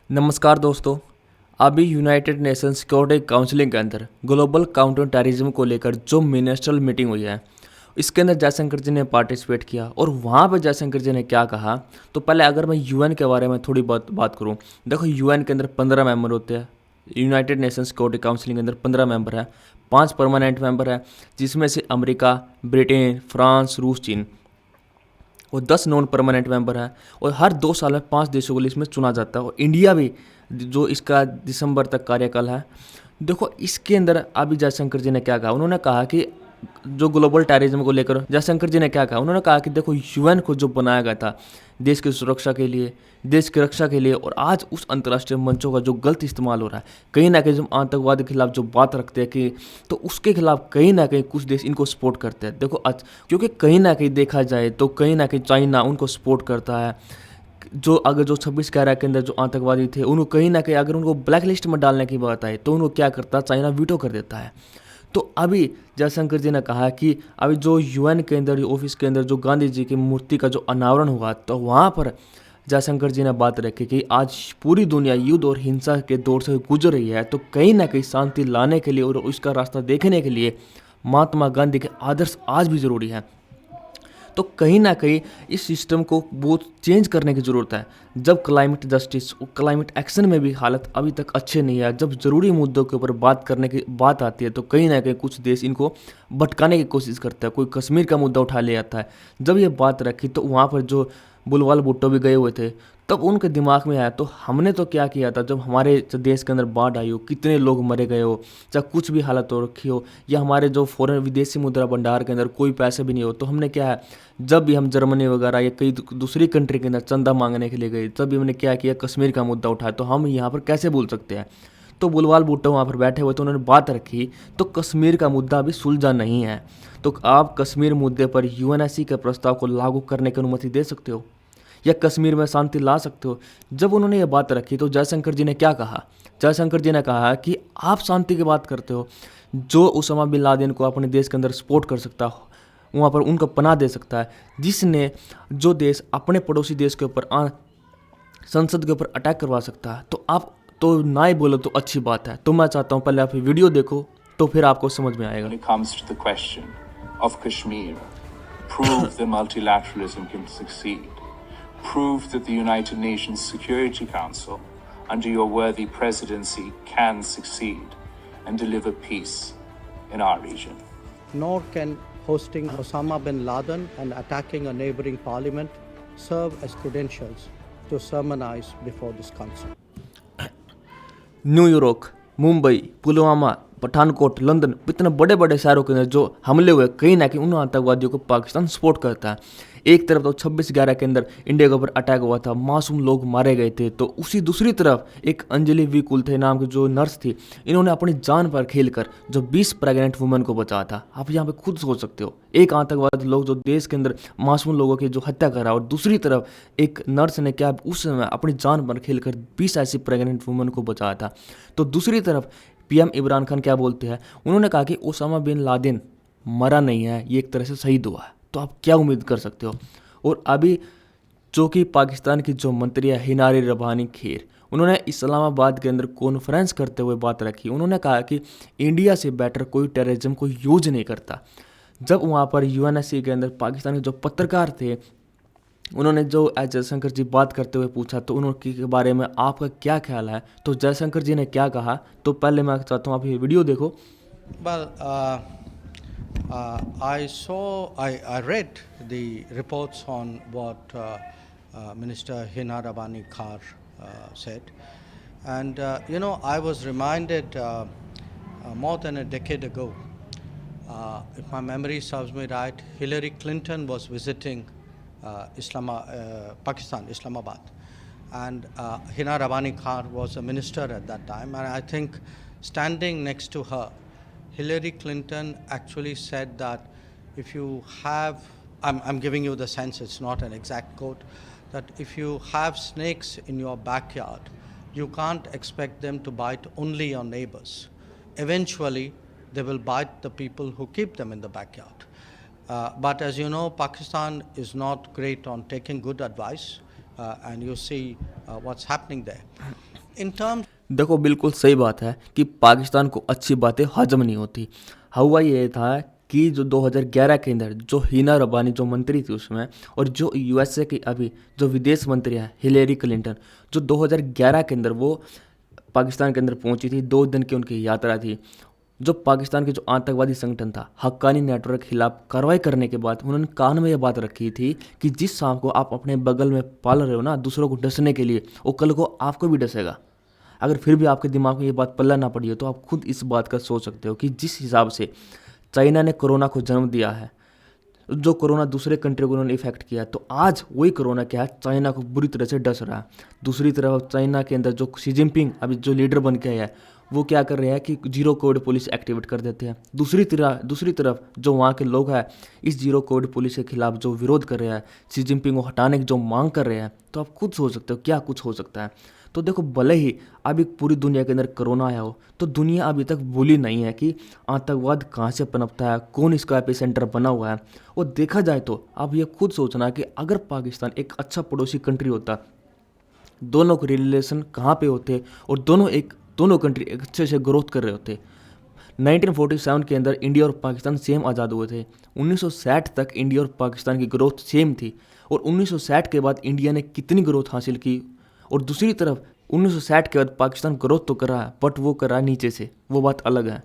नमस्कार दोस्तों। अभी यूनाइटेड नेशंस सिक्योरिटी काउंसिलिंग के अंदर ग्लोबल काउंटर टेररिज्म को लेकर जो मिनिस्ट्रल मीटिंग हुई है, इसके अंदर जयशंकर जी ने पार्टिसिपेट किया और वहाँ पे जयशंकर जी ने क्या कहा। तो पहले अगर मैं यूएन के बारे में थोड़ी बात करूँ, देखो यूएन के अंदर 15 मेंबर होते हैं। यूनाइटेड नेशंस सिक्योरिटी काउंसिलिंग के अंदर 15 मेंबर है, 5 परमानेंट मेंबर है, जिसमें से अमेरिका, ब्रिटेन, फ्रांस, रूस, चीन और 10 नॉन परमानेंट मेंबर हैं। और हर 2 साल में 5 देशों को इसमें चुना जाता है और इंडिया भी जो इसका दिसंबर तक कार्यकाल है। देखो इसके अंदर अभी जयशंकर जी ने क्या कहा, उन्होंने कहा कि जो ग्लोबल टेररिज्म को लेकर जयशंकर जी ने क्या कहा, उन्होंने कहा कि देखो यूएन को जो बनाया गया था देश की सुरक्षा के लिए, देश की रक्षा के लिए, और आज उस अंतर्राष्ट्रीय मंचों का जो गलत इस्तेमाल हो रहा है, कहीं ना कहीं जो आतंकवाद के खिलाफ जो बात रखते हैं कि तो उसके खिलाफ कहीं ना कहीं कुछ देश इनको सपोर्ट करते हैं। देखो आज क्योंकि कहीं ना कहीं देखा जाए तो कहीं ना कहीं चाइना उनको सपोर्ट करता है। जो अगर जो 26/11 के अंदर जो आतंकवादी थे उनको कहीं ना कहीं अगर उनको ब्लैक लिस्ट में डालने की बात आए तो उनको क्या करता, चाइना वीटो कर देता है। तो अभी जयशंकर जी ने कहा कि अभी जो यूएन के अंदर ऑफिस के अंदर जो गांधी जी की मूर्ति का जो अनावरण हुआ, तो वहाँ पर जयशंकर जी ने बात रखी कि आज पूरी दुनिया युद्ध और हिंसा के दौर से गुजर रही है, तो कहीं ना कहीं शांति लाने के लिए और उसका रास्ता देखने के लिए महात्मा गांधी के आदर्श आज भी ज़रूरी है। तो कहीं ना कहीं इस सिस्टम को बहुत चेंज करने की ज़रूरत है। जब क्लाइमेट जस्टिस और क्लाइमेट एक्शन में भी हालत अभी तक अच्छे नहीं है, जब ज़रूरी मुद्दों के ऊपर बात करने की बात आती है तो कहीं ना कहीं कुछ देश इनको भटकाने की कोशिश करता है। कोई कश्मीर का मुद्दा उठा ले आता है। जब ये बात रखी तो वहाँ पर जो बुलवाल भुट्टो भी गए हुए थे, तब उनके दिमाग में आया तो हमने तो क्या किया था जब हमारे देश के अंदर बाढ़ आई हो, कितने लोग मरे गए हो, चाहे कुछ भी हालत हो रखी हो, या हमारे जो फॉरेन विदेशी मुद्रा भंडार के अंदर कोई पैसे भी नहीं हो, तो हमने क्या है जब भी हम जर्मनी वगैरह या कई दूसरी कंट्री के अंदर चंदा मांगने के लिए गए, तब भी हमने क्या किया, कश्मीर का मुद्दा उठाया। तो हम यहाँ पर कैसे बोल सकते हैं। तो बुलवाल भुट्टो वहाँ पर बैठे हुए तो उन्होंने बात रखी, तो कश्मीर का मुद्दा अभी सुलझा नहीं है। तो आप कश्मीर मुद्दे पर यूएनएससी के प्रस्ताव को लागू करने की अनुमति दे सकते हो या कश्मीर में शांति ला सकते हो। जब उन्होंने ये बात रखी तो जयशंकर जी ने क्या कहा, जयशंकर जी ने कहा कि आप शांति की बात करते हो, जो उसामा बिन लादेन को अपने देश के अंदर सपोर्ट कर सकता हो, वहाँ पर उनको पनाह दे सकता है, जिसने जो देश अपने पड़ोसी देश के ऊपर संसद के ऊपर अटैक करवा सकता है, तो आप तो ना ही बोलो तो अच्छी बात है। तो मैं चाहता हूँ पहले आप वीडियो देखो तो फिर आपको समझ में आएगा। When it comes to the question of Kashmir, prove that multilateralism can succeed. Prove that the United Nations Security Council, under your worthy presidency, can succeed and deliver peace in our region. Nor can hosting Osama bin Laden and attacking a neighboring parliament serve as credentials to sermonize before this council. New York, Mumbai, Pulwama, Pathankot, London, इतने बड़े बड़े शहरों के अंदर जो हमले हुए, कहीं ना कहीं उन आतंकवादियों को पाकिस्तान सपोर्ट करता है। एक तरफ तो 26/11 के अंदर इंडिया के ऊपर अटैक हुआ था, मासूम लोग मारे गए थे, तो उसी दूसरी तरफ एक अंजलि वी कुलथे नाम की जो नर्स थी, इन्होंने अपनी जान पर खेलकर जो 20 प्रेग्नेंट वुमेन को बचाया था। आप यहाँ पे खुद सोच सकते हो, एक आतंकवादी लोग जो देश के अंदर मासूम लोगों की जो हत्या कर रहा है, और दूसरी तरफ एक नर्स ने क्या उस समय अपनी जान पर खेलकर 20 ऐसी प्रेग्नेंट वुमेन को बचाया था। तो दूसरी तरफ पीएम इमरान खान क्या बोलते हैं, उन्होंने कहा कि ओसामा बिन लादेन मरा नहीं है, ये एक तरह से शहीद हुआ है। तो आप क्या उम्मीद कर सकते हो। और अभी जो कि पाकिस्तान की जो मंत्री है हिनारी रबानी खैर, उन्होंने इस्लामाबाद के अंदर कॉन्फ्रेंस करते हुए बात रखी। उन्होंने कहा कि इंडिया से बेटर कोई टेररिज्म को यूज नहीं करता। जब वहाँ पर यूएनएससी के अंदर पाकिस्तान के जो पत्रकार थे, उन्होंने जो जयशंकर जी बात करते हुए पूछा तो उनके के बारे में आपका क्या ख्याल है, तो जयशंकर जी ने क्या कहा, तो पहले मैं चाहता हूँ आप ये वीडियो देखो। Well, I read the reports on what Minister Hina Rabani Khar said, and I was reminded more than a decade ago, if my memory serves me right, Hillary Clinton was visiting Pakistan, Islamabad, and Hina Rabani Khar was a minister at that time, and I think standing next to her, Hillary Clinton actually said that if you have, I'm giving you the sense, it's not an exact quote, that if you have snakes in your backyard, you can't expect them to bite only your neighbors. Eventually, they will bite the people who keep them in the backyard. But as you know, Pakistan is not great on taking good advice. and you see what's happening there. In terms देखो बिल्कुल सही बात है कि पाकिस्तान को अच्छी बातें हजम नहीं होती। हुआ ये था कि जो 2011 के अंदर जो हिना रबानी जो मंत्री थी उसमें, और जो यूएसए की अभी जो विदेश मंत्री है हिलेरी क्लिंटन, जो 2011 के अंदर वो पाकिस्तान के अंदर पहुंची थी, 2 दिन की उनकी यात्रा थी। जो पाकिस्तान के जो आतंकवादी संगठन था हक्कानी नेटवर्क के खिलाफ कार्रवाई करने के बाद उन्होंने कान में ये बात रखी थी कि जिस सांप को आप अपने बगल में पाल रहे हो ना दूसरों को डसने के लिए, वो कल को आपको भी डसेगा। अगर फिर भी आपके दिमाग में ये बात पल्ला ना पड़ी हो तो आप खुद इस बात का सोच सकते हो कि जिस हिसाब से चाइना ने कोरोना को जन्म दिया है, जो कोरोना दूसरे कंट्री को उन्होंने इफेक्ट किया, तो आज वही कोरोना क्या है चाइना को बुरी तरह से डस रहा है। दूसरी तरफ चाइना के अंदर जो शी जिनपिंग अभी जो लीडर बन के आया है वो क्या कर रहे हैं कि जीरो कोविड पुलिस एक्टिवेट कर देते हैं। दूसरी तरफ जो वहाँ के लोग हैं इस जीरो कोविड पुलिस के खिलाफ जो विरोध कर रहे हैं, शी जिनपिंग को हटाने की जो मांग कर रहे हैं, तो आप खुद सोच सकते हो क्या कुछ हो सकता है। तो देखो भले ही अभी पूरी दुनिया के अंदर कोरोना आया हो तो दुनिया अभी तक भूली नहीं है कि आतंकवाद कहाँ से पनपता है, कौन इसका एपिसेंटर बना हुआ है। और देखा जाए तो अब ये खुद सोचना कि अगर पाकिस्तान एक अच्छा पड़ोसी कंट्री होता, दोनों के रिलेशन कहाँ पे होते और दोनों कंट्री एक अच्छे से ग्रोथ कर रहे होते। 1947 के अंदर इंडिया और पाकिस्तान सेम आज़ाद हुए थे। 1960 तक इंडिया और पाकिस्तान की ग्रोथ सेम थी, और 1960 के बाद इंडिया ने कितनी ग्रोथ हासिल की, और दूसरी तरफ 1960 के बाद पाकिस्तान ग्रोथ तो कर रहा है बट वो कर रहा है नीचे से, वो बात अलग है।